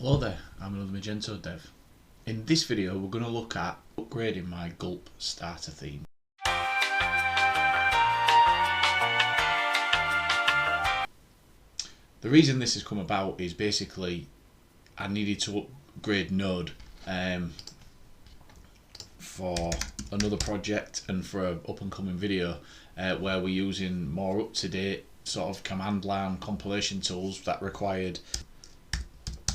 Hello there, I'm another Magento dev. In this video we're going to look at upgrading my Gulp starter theme. The reason this has come about is basically I needed to upgrade Node for another project and for an up and coming video where we're using more up-to-date sort of command line compilation tools that required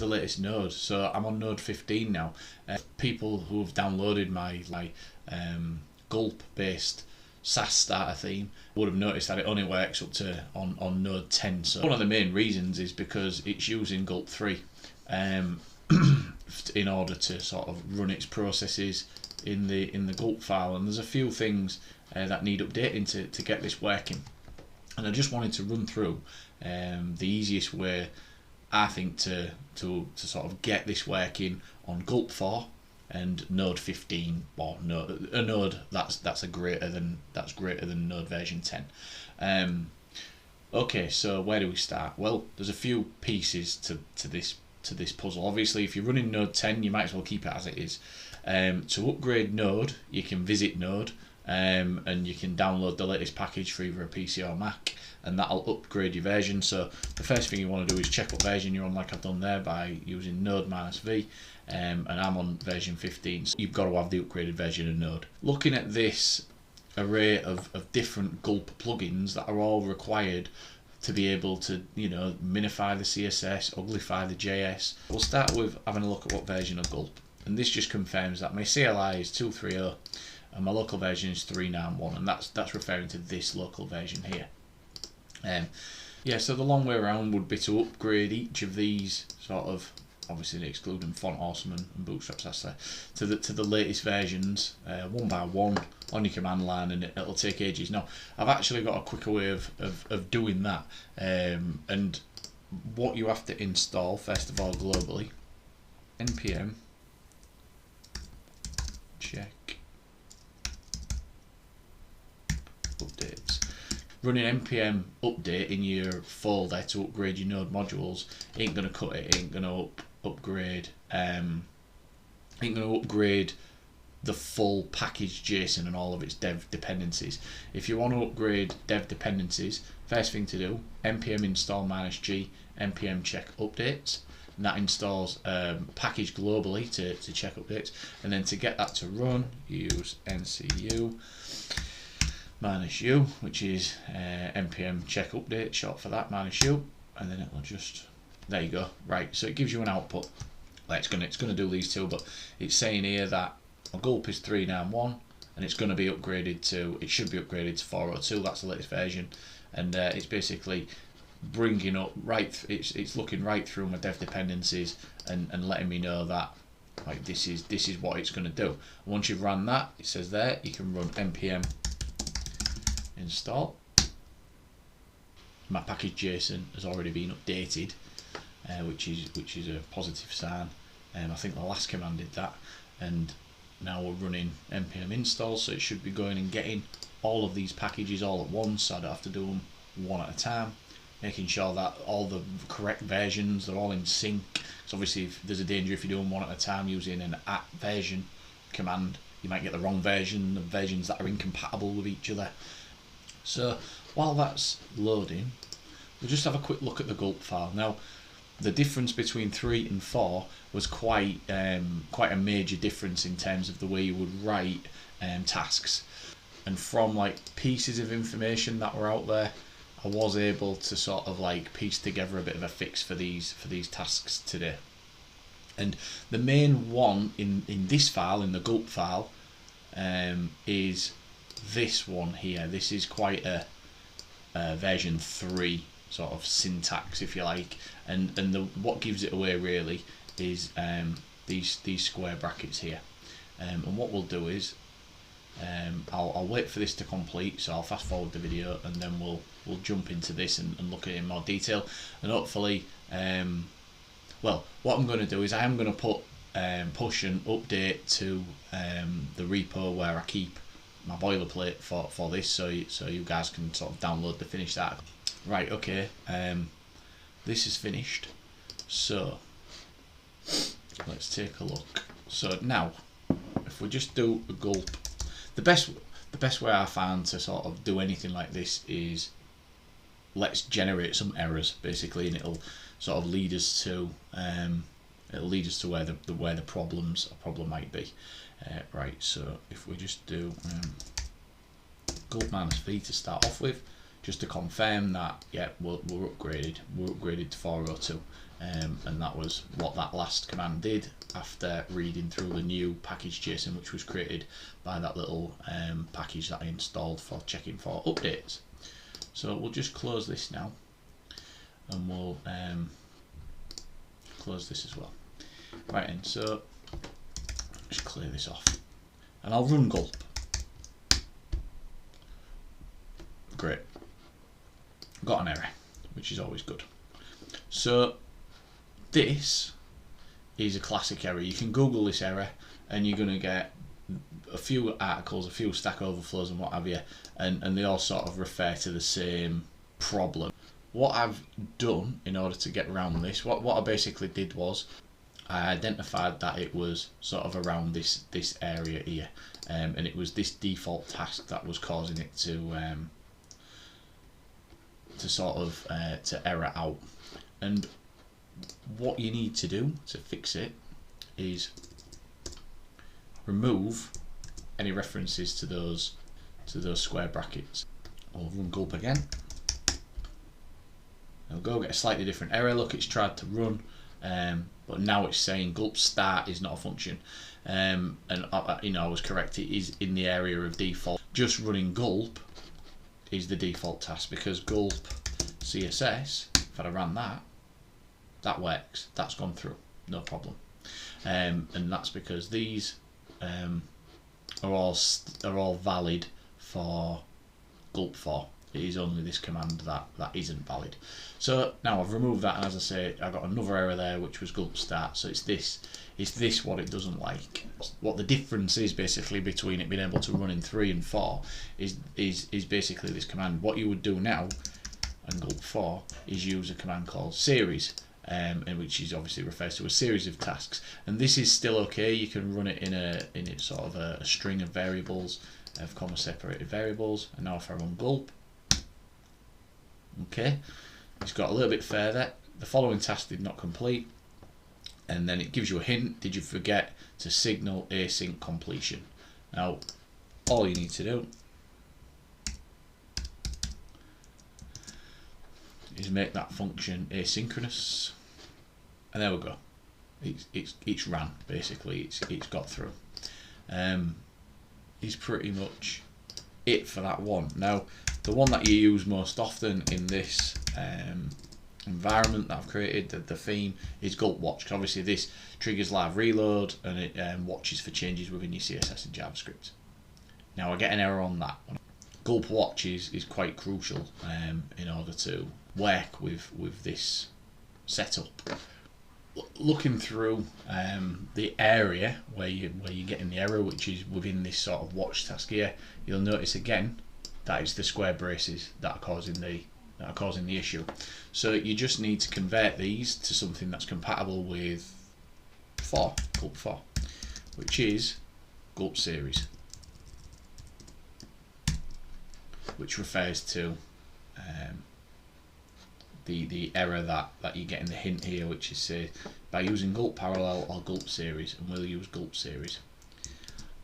the latest node. So I'm on node 15 now. People who have downloaded my Gulp based SaaS starter theme would have noticed that it only works up to on node 10. So one of the main reasons is because it's using Gulp 3 in order to sort of run its processes in the Gulp file, and there's a few things that need updating to get this working. And I just wanted to run through the easiest way I think to sort of get this working on Gulp 4 and node 15, or a node that's greater than node version 10. Okay, so where do we start? Well, there's a few pieces to this puzzle. Obviously, if you're running node 10, you might as well keep it as it is. To upgrade node, you can visit node, and you can download the latest package for either a PC or Mac, and that'll upgrade your version. So the first thing you want to do is check what version you're on, like I've done there by using node -v, and I'm on version 15, so you've got to have the upgraded version of node. Looking at this array of different Gulp plugins that are all required to be able to, minify the CSS, uglify the JS. We'll start with having a look at what version of Gulp, and this just confirms that my CLI is 230 and my local version is 391, and that's referring to this local version here. Yeah, so the long way around would be to upgrade each of these sort of, obviously excluding Font Awesome and Bootstraps, that's there, to the latest versions, one by one on your command line, and it'll take ages. Now, I've actually got a quicker way of doing that, and what you have to install first of all globally, npm check updates. Running npm update in your folder to upgrade your node modules ain't gonna cut it. Ain't gonna upgrade. Ain't gonna upgrade the full package JSON and all of its dev dependencies. If you want to upgrade dev dependencies, first thing to do, npm install -g npm check updates, and that installs package globally to check updates. And then to get that to run, use ncu -u, which is npm check update, short for that, -u, and then it'll just, there you go. Right, so it gives you an output. Well, it's gonna do these two, but it's saying here that my Gulp is 391 and it's going to be upgraded to, it should be upgraded to 402. That's the latest version, and it's basically bringing up it's looking right through my dev dependencies and letting me know that like this is what it's going to do. And once you've run that, it says there you can run npm install. My package JSON has already been updated, which is a positive sign. I think the last command did that, and now we're running npm install, so it should be going and getting all of these packages all at once, so I don't have to do them one at a time, making sure that all the correct versions, they're all in sync. So obviously if there's a danger if you do them one at a time using an @version command, you might get the wrong version, the versions that are incompatible with each other. So while that's loading, we'll just have a quick look at the Gulp file. Now, the difference between 3 and 4 was quite a major difference in terms of the way you would write tasks. And from like pieces of information that were out there, I was able to sort of like piece together a bit of a fix for these tasks today. And the main one in this file, in the Gulp file, is this one here. This is quite a version 3 sort of syntax, if you like, and what gives it away really is these square brackets here. And what we'll do is I'll wait for this to complete, so I'll fast forward the video and then we'll jump into this and look at it in more detail, and hopefully well, what I'm going to do is I am going to put push and update to the repo where I keep my boilerplate for this, so you guys can sort of download the finished article. Right, okay, this is finished, so let's take a look. So now, if we just do a gulp, the best way I found to sort of do anything like this is let's generate some errors basically, and it'll sort of lead us to where the problem might be. Right, so if we just do gulp -v to start off with, just to confirm that yeah we're upgraded to 402, and that was what that last command did after reading through the new package JSON, which was created by that little package that I installed for checking for updates. So we'll just close this now, and we'll close this as well. Right, and so just clear this off, and I'll run gulp. Great, got an error, which is always good. So this is a classic error. You can Google this error, and you're going to get a few articles, a few Stack Overflows and what have you, and they all sort of refer to the same problem. What I've done in order to get around this, what I basically did was I identified that it was sort of around this area here, and it was this default task that was causing it to error out. And what you need to do to fix it is remove any references to those square brackets. I'll run gulp again. I'll go get a slightly different error. Look, it's tried to run, but now it's saying gulp start is not a function, and I was correct. It is in the area of default. Just running gulp is the default task, because gulp CSS, if I ran that works. That's gone through, no problem. And that's because these are all valid for gulp for. It is only this command that isn't valid. So now I've removed that, and as I say, I got another error there, which was gulp start. So it's this what it doesn't like. What the difference is basically between it being able to run in 3 and 4 is basically this command. What you would do now and gulp 4 is use a command called series, and which is obviously refers to a series of tasks. And this is still okay. You can run it in a sort of a string of variables, of comma separated variables. And now if I run gulp, okay, it's got a little bit further. The following task did not complete, and then it gives you a hint. Did you forget to signal async completion? Now all you need to do is make that function asynchronous, and there we go. It's ran basically. It's got through. Is pretty much it for that one. Now the one that you use most often in this environment that I've created, the theme, is gulp watch. Because obviously this triggers live reload, and it watches for changes within your CSS and JavaScript. Now I get an error on that one. Gulp watch is quite crucial in order to work with this setup. Looking through the area where you're getting the error, which is within this sort of watch task here, you'll notice again that it's the square braces that are causing the issue. So you just need to convert these to something that's compatible with gulp 4, which is gulp series, which refers to the error that you get in the hint here, which is say by using gulp parallel or gulp series, and we'll use gulp series.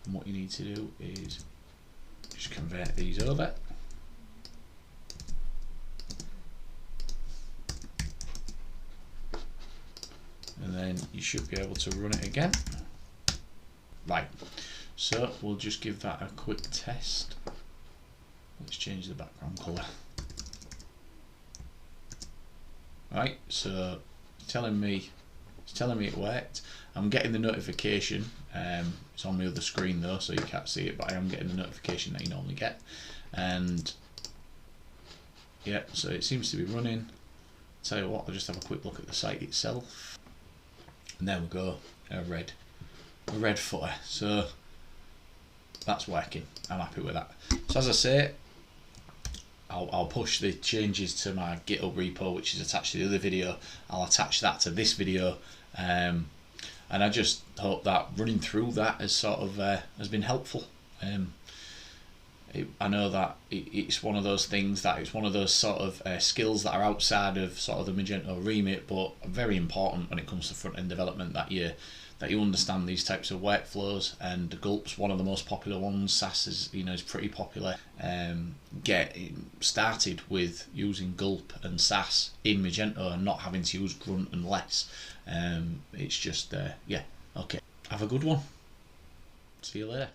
And what you need to do is just convert these over, and then you should be able to run it again. Right, so we'll just give that a quick test. Let's change the background colour. Right, so it's telling me it worked. I'm getting the notification. It's on the other screen though, so you can't see it, but I am getting the notification that you normally get. And yeah, so it seems to be running. Tell you what, I'll just have a quick look at the site itself. And there we go, a red footer. So that's working. I'm happy with that. So as I say, I'll push the changes to my GitHub repo, which is attached to the other video. I'll attach that to this video. and I just hope that running through that has sort of has been helpful. I know that it's one of those things that it's one of those sort of skills that are outside of sort of the Magento remit, but very important when it comes to front end development, that you understand these types of workflows. And Gulp's one of the most popular ones. Sass is pretty popular. Get started with using Gulp and Sass in Magento and not having to use Grunt and Less. It's just okay. Have a good one. See you later.